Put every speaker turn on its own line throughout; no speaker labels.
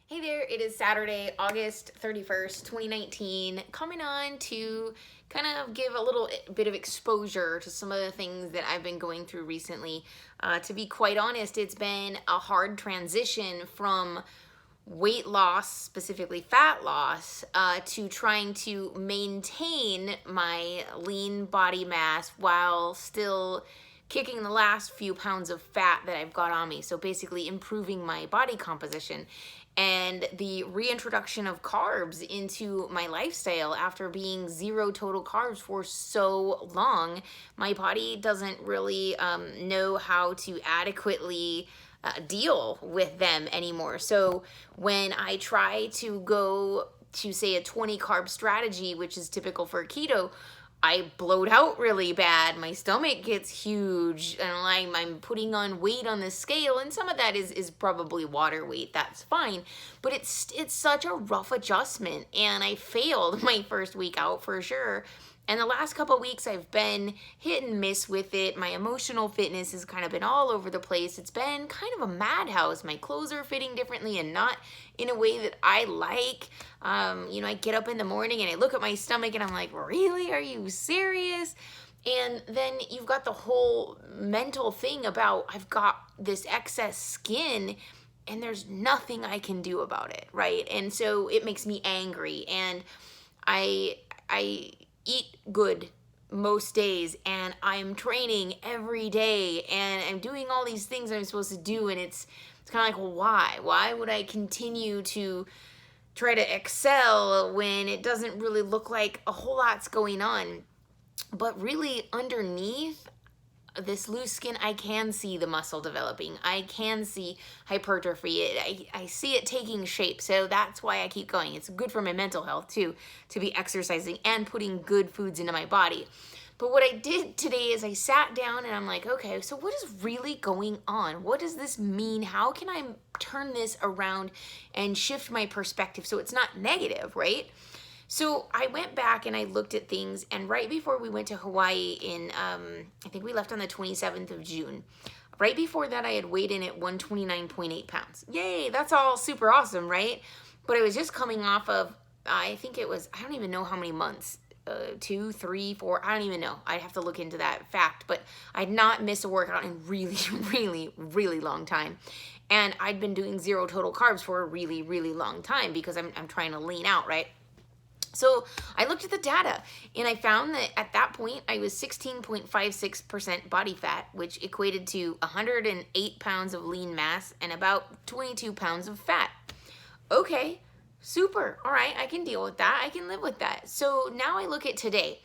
Hey there, it is Saturday, August 31st, 2019, coming on to kind of give a little bit of exposure to some of the things that I've been going through recently. To be quite honest, it's been a hard transition from weight loss, specifically fat loss, to trying to maintain my lean body mass while still kicking the last few pounds of fat that I've got on me. So basically improving my body composition and the reintroduction of carbs into my lifestyle after being zero total carbs for so long. My body doesn't really know how to adequately deal with them anymore. So when I try to go to, say, a 20 carb strategy, which is typical for keto, I bloat out really bad. My stomach gets huge, and I'm putting on weight on the scale, and some of that is probably water weight. That's fine, but it's such a rough adjustment, and I failed my first week out for sure. And the last couple of weeks, I've been hit and miss with it. My emotional fitness has kind of been all over the place. It's been kind of a madhouse. My clothes are fitting differently and not in a way that I like. I get up in the morning and I look at my stomach and I'm like, really? Are you serious? And then you've got the whole mental thing about I've got this excess skin and there's nothing I can do about it, right? And so it makes me angry, and I eat good most days, and I'm training every day, and I'm doing all these things I'm supposed to do, and it's kind of like, well, why would I continue to try to excel when it doesn't really look like a whole lot's going on? But really underneath this loose skin, I can see the muscle developing. I can see hypertrophy. I see it taking shape. So that's why I keep going. It's good for my mental health too, to be exercising and putting good foods into my body. But what I did today is I sat down and I'm like, okay, so what is really going on? What does this mean? How can I turn this around and shift my perspective so it's not negative, right? So I went back and I looked at things, and right before we went to Hawaii I think we left on the 27th of June. Right before that, I had weighed in at 129.8 pounds. Yay, that's all super awesome, right? But I was just coming off of, I think it was, I don't even know how many months, 2, 3, 4, I don't even know. I'd have to look into that fact, but I'd not missed a workout in really, really, really long time. And I'd been doing zero total carbs for a really, really long time because I'm trying to lean out, right? So I looked at the data, and I found that at that point I was 16.56% body fat, which equated to 108 pounds of lean mass and about 22 pounds of fat. Okay, super. All right, I can deal with that. I can live with that. So now I look at today,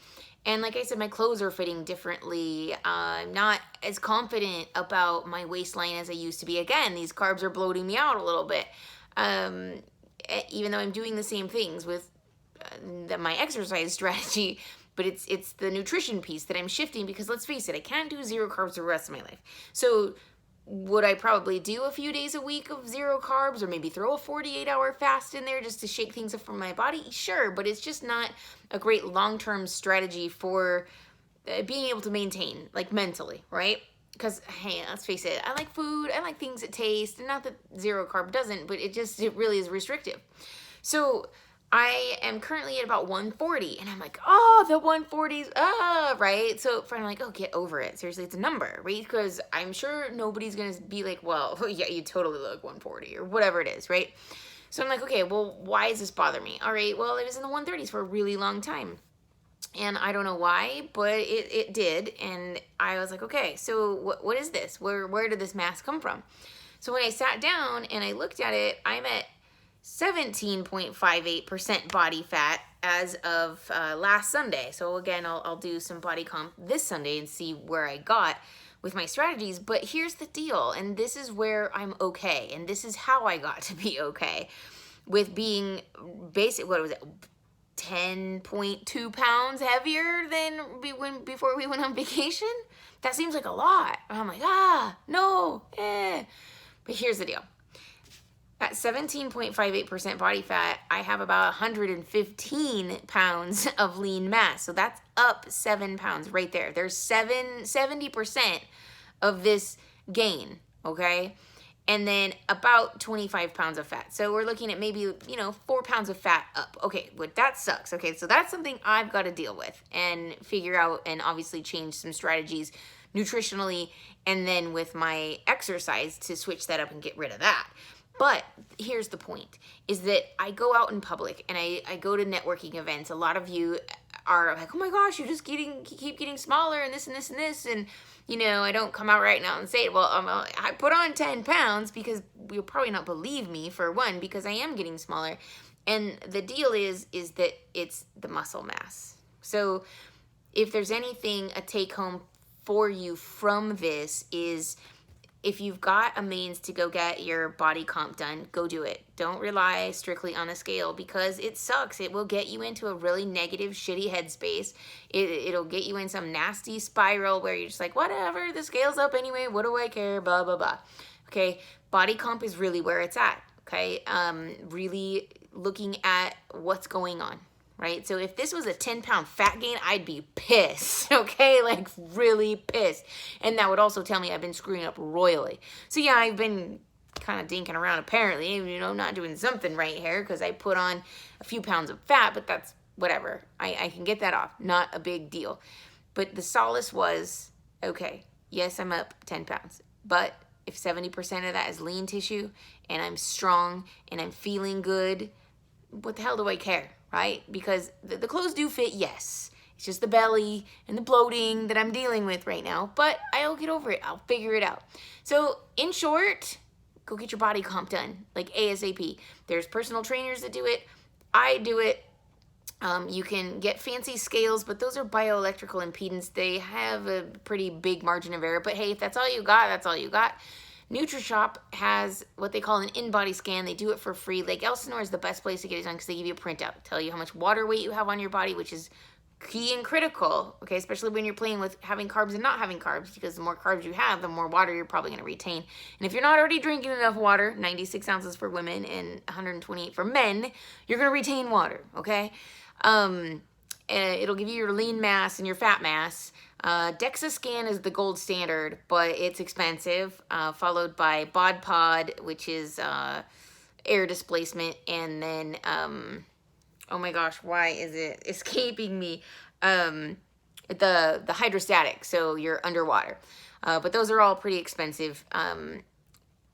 and like I said, my clothes are fitting differently. I'm not as confident about my waistline as I used to be. Again, these carbs are bloating me out a little bit, even though I'm doing the same things with my exercise strategy, but it's the nutrition piece that I'm shifting, because let's face it, I can't do zero carbs the rest of my life. So would I probably do a few days a week of zero carbs, or maybe throw a 48-hour fast in there just to shake things up for my body? Sure, but it's just not a great long-term strategy for being able to maintain, like, mentally, right? Because, hey, let's face it, I like food, I like things that taste, and not that zero carb doesn't, but it really is restrictive. So I am currently at about 140, and I'm like, oh, the 140s, right? So I'm like, oh, get over it. Seriously, it's a number, right? Because I'm sure nobody's going to be like, well, yeah, you totally look 140 or whatever it is, right? So I'm like, okay, well, why does this bother me? All right, well, it was in the 130s for a really long time. And I don't know why, but it did. And I was like, okay, so what is this? Where did this mass come from? So when I sat down and I looked at it, I'm at 17.58% body fat as of last Sunday. So again, I'll do some body comp this Sunday and see where I got with my strategies. But here's the deal, and this is where I'm okay, and this is how I got to be okay with being what was it, 10.2 pounds heavier than before we went on vacation? That seems like a lot. And I'm like, no. But here's the deal. At 17.58% body fat, I have about 115 pounds of lean mass. So that's up 7 pounds right there. There's 70% of this gain, okay? and then about 25 pounds of fat. So we're looking at maybe, 4 pounds of fat up. Okay, but that sucks. Okay, so that's something I've got to deal with and figure out, and obviously change some strategies nutritionally and then with my exercise to switch that up and get rid of that. But here's the point, is that I go out in public and I go to networking events. A lot of you are like, oh my gosh, you just keep getting smaller and this and this and this. And, I don't come out right now and say it. Well, I put on 10 pounds because you'll probably not believe me, for one, because I am getting smaller. And the deal is that it's the muscle mass. So if there's anything, a take home for you from this is, if you've got a means to go get your body comp done, go do it. Don't rely strictly on the scale, because it sucks. It will get you into a really negative, shitty headspace. It'll get you in some nasty spiral where you're just like, whatever, the scale's up anyway, what do I care, blah, blah, blah. Okay, body comp is really where it's at, okay? Really looking at what's going on. Right? So if this was a 10-pound fat gain, I'd be pissed, okay? Like really pissed. And that would also tell me I've been screwing up royally. So yeah, I've been kind of dinking around apparently, not doing something right here because I put on a few pounds of fat, but that's whatever. I can get that off. Not a big deal. But the solace was, okay, yes, I'm up 10 pounds, but if 70% of that is lean tissue and I'm strong and I'm feeling good, what the hell do I care? Right? Because the clothes do fit, yes. It's just the belly and the bloating that I'm dealing with right now. But I'll get over it. I'll figure it out. So in short, go get your body comp done, like ASAP. There's personal trainers that do it. I do it. You can get fancy scales, but those are bioelectrical impedance. They have a pretty big margin of error. But hey, if that's all you got, that's all you got. NutriShop has what they call an in-body scan. They do it for free. Lake Elsinore is the best place to get it done because they give you a printout, tell you how much water weight you have on your body, which is key and critical, okay, especially when you're playing with having carbs and not having carbs, because the more carbs you have, the more water you're probably going to retain. And if you're not already drinking enough water, 96 ounces for women and 128 for men, you're going to retain water, okay? It'll give you your lean mass and your fat mass. DEXA scan is the gold standard, but it's expensive, followed by bod pod, which is air displacement, and then oh my gosh, why is it escaping me? The hydrostatic, so you're underwater. But those are all pretty expensive.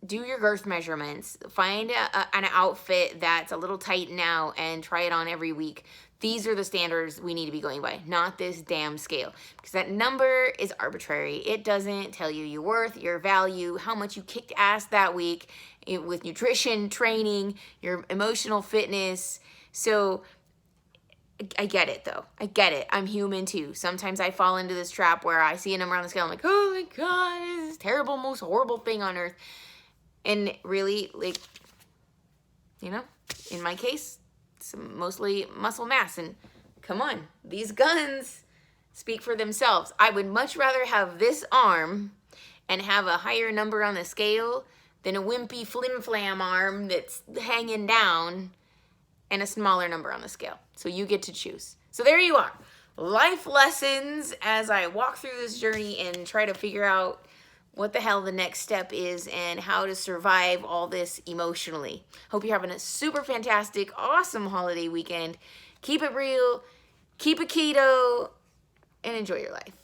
Do your girth measurements. Find an outfit that's a little tight now and try it on every week. These are the standards we need to be going by, not this damn scale. Because that number is arbitrary. It doesn't tell you your worth, your value, how much you kicked ass that week with nutrition, training, your emotional fitness. So I get it though. I get it. I'm human too. Sometimes I fall into this trap where I see a number on the scale. I'm like, oh my God, this is terrible, most horrible thing on earth. And really, like, in my case, it's mostly muscle mass. And come on, these guns speak for themselves. I would much rather have this arm and have a higher number on the scale than a wimpy flim-flam arm that's hanging down and a smaller number on the scale. So you get to choose. So there you are. Life lessons as I walk through this journey and try to figure out what the hell the next step is and how to survive all this emotionally. Hope you're having a super fantastic, awesome holiday weekend. Keep it real, keep it keto, and enjoy your life.